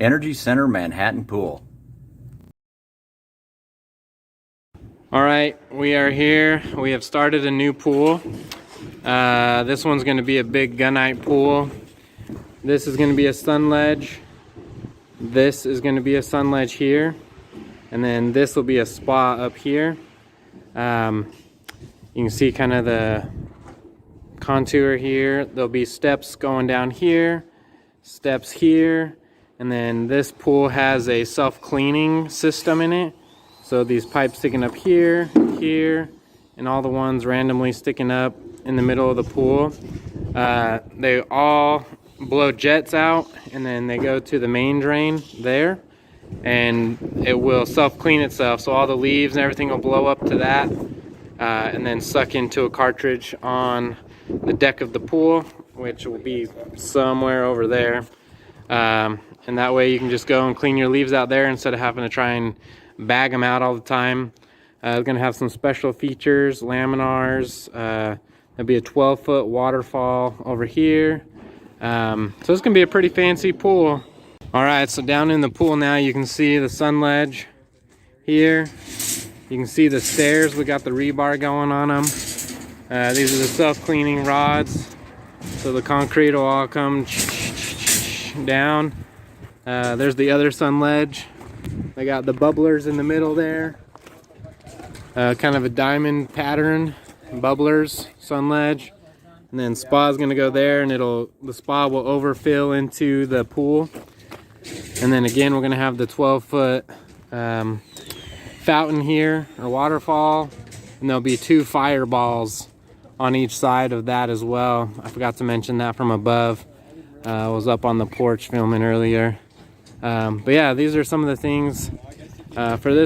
Energy Center Manhattan Pool. All right, we are here. We have started a new pool. This one's going to be a big gunite pool. This is going to be a sun ledge. This is going to be a sun ledge here. And then this will be a spa up here. You can see kind of the contour here. There'll be steps going down here, steps here, and then this pool has a self-cleaning system in it. So these pipes sticking up here, here, and all the ones randomly sticking up in the middle of the pool. They all blow jets out, and then they go to the main drain there, and it will self-clean itself. So all the leaves and everything will blow up to that, and then suck into a cartridge on the deck of the pool, which will be somewhere over there. And that way you can just go and clean your leaves out there instead of having to try and bag them out all the time. It's going to have some special features, laminars. There'll be a 12-foot waterfall over here. So it's going to be a pretty fancy pool. All right, so down in the pool now you can see the sun ledge here. You can see the stairs. We got the rebar going on them. These are the self-cleaning rods. So the concrete will all come down. There's the other sun ledge. They got the bubblers in the middle there. Kind of a diamond pattern, bubblers, sun ledge. And then spa is gonna go there, and the spa will overfill into the pool. And then again, we're gonna have the 12-foot fountain here, or waterfall. And there'll be 2 fireballs on each side of that as well. I forgot to mention that from above. I was up on the porch filming earlier. But yeah, these are some of the things for this